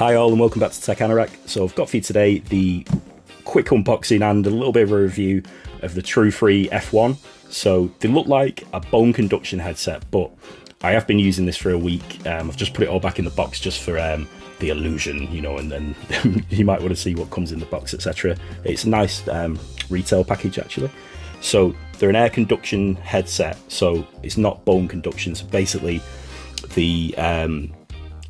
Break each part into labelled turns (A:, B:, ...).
A: Hi all and welcome back to Tech Anorak. So I've got for you today the quick unboxing and a little bit of a review of the TrueFree F1. So they look like a bone conduction headset, but I have been using this for a week. I've just put it all back in the box just for the illusion, you know, and then you might want to see what comes in the box, etc. It's a nice retail package actually. So they're an air conduction headset, so it's not bone conduction. So basically the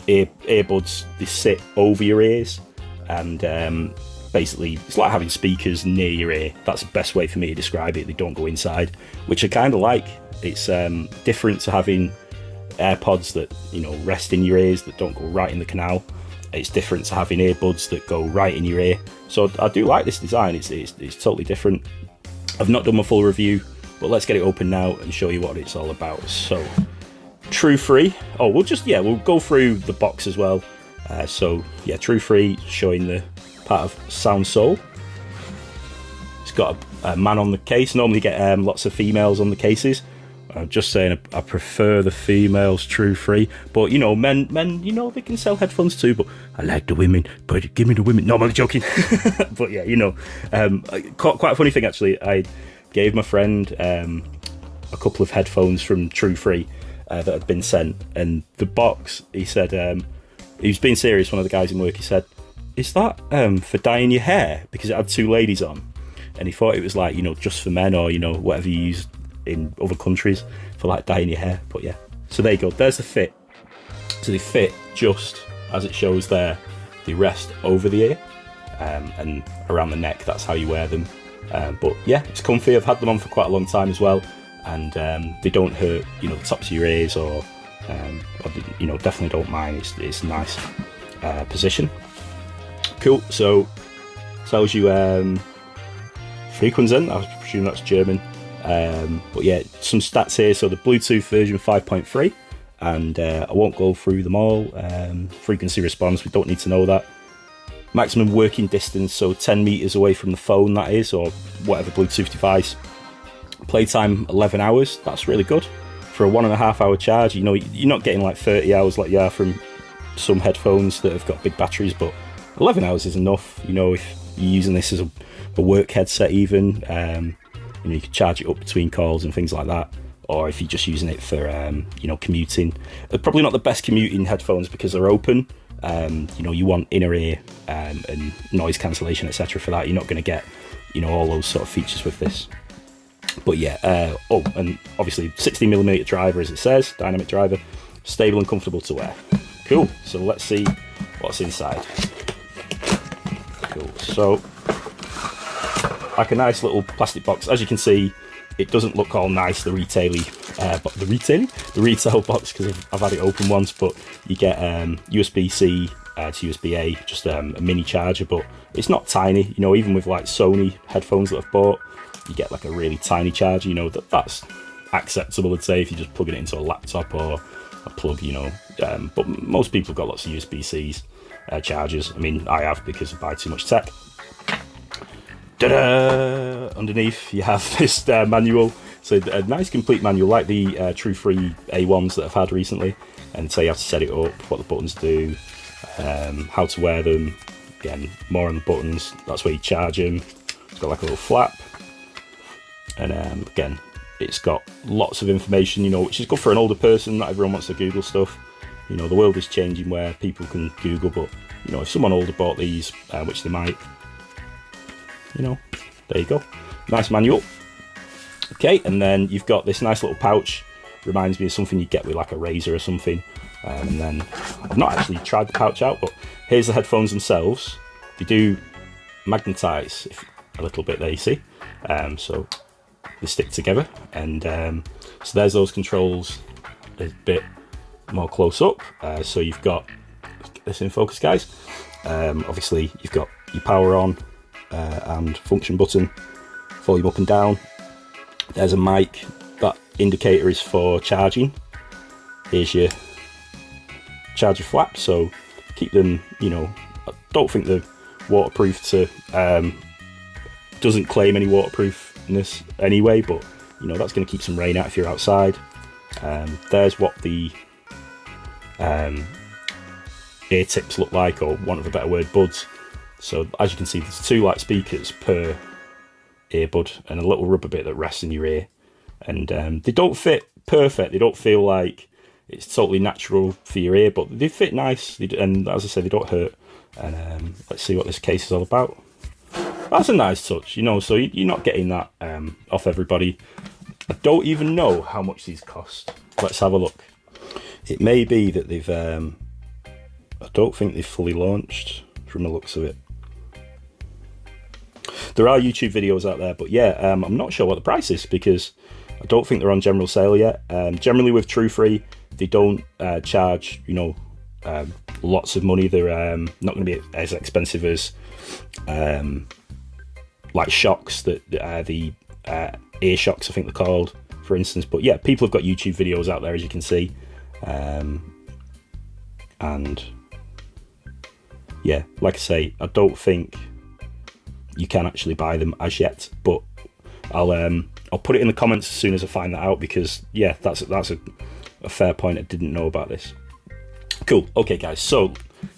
A: earbuds, they sit over your ears, and basically it's like having speakers near your ear. That's the best way for me to describe it. They don't go inside, which I kind of like. It's different to having AirPods that, you know, rest in your ears, that don't go right in the canal. It's different to having earbuds that go right in your ear. So I do like this design. It's totally different. I've not done my full review, but let's get it open now and show you what it's all about. So TrueFree. Oh, we'll go through the box as well. So yeah, TrueFree, showing the part of Sound Soul. It's got a man on the case. Normally you get lots of females on the cases. I'm just saying I prefer the females, TrueFree. But you know, men, you know, they can sell headphones too. But I like the women. But give me the women. No, I'm only joking. But yeah, you know, quite a funny thing actually. I gave my friend a couple of headphones from TrueFree that had been sent, and the box, he said, he was being serious, one of the guys in work, he said, is that for dyeing your hair? Because it had two ladies on, and he thought it was like, you know, just for men, or, you know, whatever you use in other countries for like dyeing your hair. But yeah, so there you go, there's the fit. So they fit just as it shows there. They rest over the ear and around the neck. That's how you wear them. But yeah, it's comfy. I've had them on for quite a long time as well, and they don't hurt, you know, the tops of your ears, or you know, definitely don't mind. It's a nice position. Cool. So tells you Frequenzen. I presume that's German. But yeah, some stats here. So the Bluetooth version 5.3, and I won't go through them all. Frequency response, we don't need to know that. Maximum working distance, so 10 meters away from the phone, that is, or whatever Bluetooth device. Playtime 11 hours. That's really good for a 1.5 hour charge. You know, you're not getting like 30 hours like you are from some headphones that have got big batteries, but 11 hours is enough. You know, if you're using this as a work headset even, you know, you can charge it up between calls and things like that. Or if you're just using it for, you know, commuting. They're probably not the best commuting headphones because they're open. You know, you want inner ear and noise cancellation, etc. for that. You're not going to get, you know, all those sort of features with this. But yeah, oh, and obviously 16mm driver, as it says, dynamic driver, stable and comfortable to wear. Cool. So let's see what's inside. Cool. So like a nice little plastic box. As you can see, it doesn't look all nice, the retail box, because I've had it open once, but you get USB-C to USB-A, just a mini charger, but it's not tiny. You know, even with like Sony headphones that I've bought, you get like a really tiny charger. You know, that's acceptable, I'd say, if you're just plugging it into a laptop or a plug, you know. But most people have got lots of USB-C's chargers. I mean, I have, because I buy too much tech. Ta-da! Underneath you have this manual, so a nice complete manual like the TrueFree A1s that I've had recently, and so you have to set it up, what the buttons do, how to wear them. Again, more on the buttons, that's where you charge them. It's got like a little flap, and again, it's got lots of information, you know, which is good for an older person. Not everyone wants to Google stuff. You know, the world is changing where people can Google, but you know, if someone older bought these, which they might, you know, there you go, nice manual. Okay, and then you've got this nice little pouch. Reminds me of something you get with like a razor or something. And then I've not actually tried the pouch out, but here's the headphones themselves. They do magnetize a little bit there, you see. So they stick together, and so there's those controls a bit more close up. So you've got, get this in focus, guys. Obviously you've got your power on and function button, volume up and down. There's a mic. That indicator is for charging. Here's your charger flap, so keep them, you know, I don't think they're waterproof to, doesn't claim any waterproofness anyway, but you know, that's going to keep some rain out if you're outside. There's what the ear tips look like, or want of a better word, buds. So as you can see, there's 2 like speakers per earbud and a little rubber bit that rests in your ear. And they don't fit perfect. They don't feel like it's totally natural for your ear, but they fit nice. And as I said, they don't hurt. And let's see what this case is all about. That's a nice touch, you know, so you're not getting that off everybody. I don't even know how much these cost. Let's have a look. It may be that they've, I don't think they've fully launched from the looks of it. There are YouTube videos out there, but yeah, I'm not sure what the price is because I don't think they're on general sale yet. Generally with TrueFree, they don't charge, you know, lots of money. They're not going to be as expensive as like shocks, that the ear shocks, I think they're called, for instance. But yeah, people have got YouTube videos out there, as you can see, and yeah, like I say, I don't think you can actually buy them as yet, but I'll put it in the comments as soon as I find that out, because yeah, that's a fair point. I didn't know about this. Cool. Okay, guys. So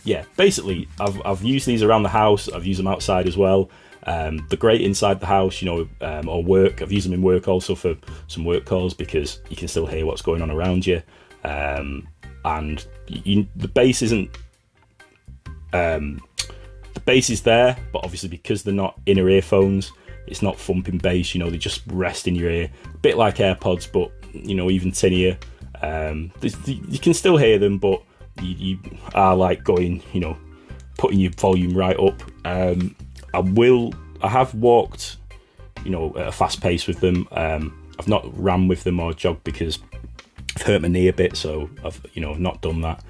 A: yeah, basically, I've used these around the house. I've used them outside as well. They're great inside the house, you know, or work. I've used them in work also for some work calls because you can still hear what's going on around you. And the bass isn't. The bass is there, but obviously because they're not inner earphones, it's not thumping bass. You know, they just rest in your ear, a bit like AirPods, but you know, even tinnier. You can still hear them, but you are like going, you know, putting your volume right up. I have walked, you know, at a fast pace with them. I've not ran with them or jogged because I've hurt my knee a bit, so I've, you know, not done that.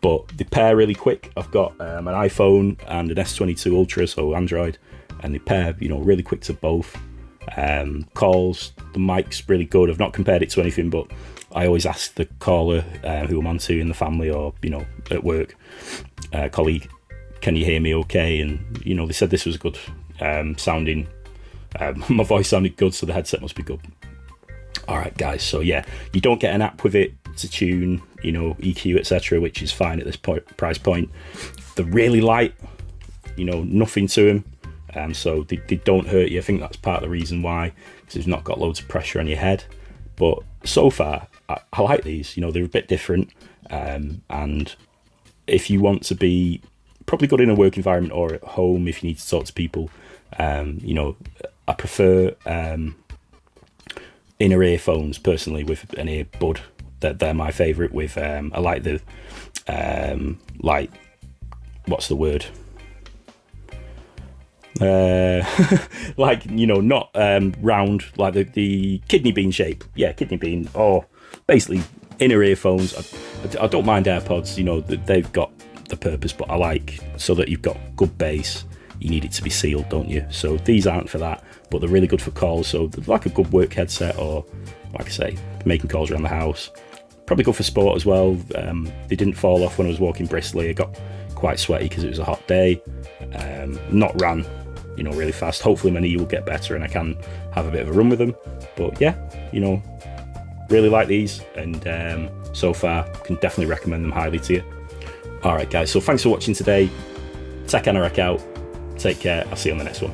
A: But they pair really quick. I've got an iPhone and an S22 Ultra, so Android, and they pair, you know, really quick to both. Calls, the mic's really good. I've not compared it to anything, but I always ask the caller who I'm on to in the family or, you know, at work, colleague, can you hear me okay? And, you know, they said this was good sounding. My voice sounded good, so the headset must be good. All right, guys. So yeah, you don't get an app with it to tune, you know, EQ, etc., which is fine at this price point. They're really light, you know, nothing to them, so they don't hurt you. I think that's part of the reason why, because they've not got loads of pressure on your head. But so far, I like these. You know, they're a bit different, and if you want to be probably good in a work environment or at home, if you need to talk to people, you know, I prefer inner earphones personally with an earbud. They're my favourite. With I like the like, what's the word? Like, you know, not round, like the kidney bean shape. Yeah, kidney bean, or basically inner earphones. I don't mind AirPods, you know, they've got the purpose, but I like so that you've got good bass. You need it to be sealed, don't you? So these aren't for that, but they're really good for calls. So they're like a good work headset, or like I say, making calls around the house. Probably good for sport as well. They didn't fall off when I was walking briskly. I got quite sweaty because it was a hot day. Not ran, you know, really fast. Hopefully my knee will get better and I can have a bit of a run with them. But yeah, you know, really like these, and so far can definitely recommend them highly to you. All right, guys. So thanks for watching today. Check Anorak out. Take care. I'll see you on the next one.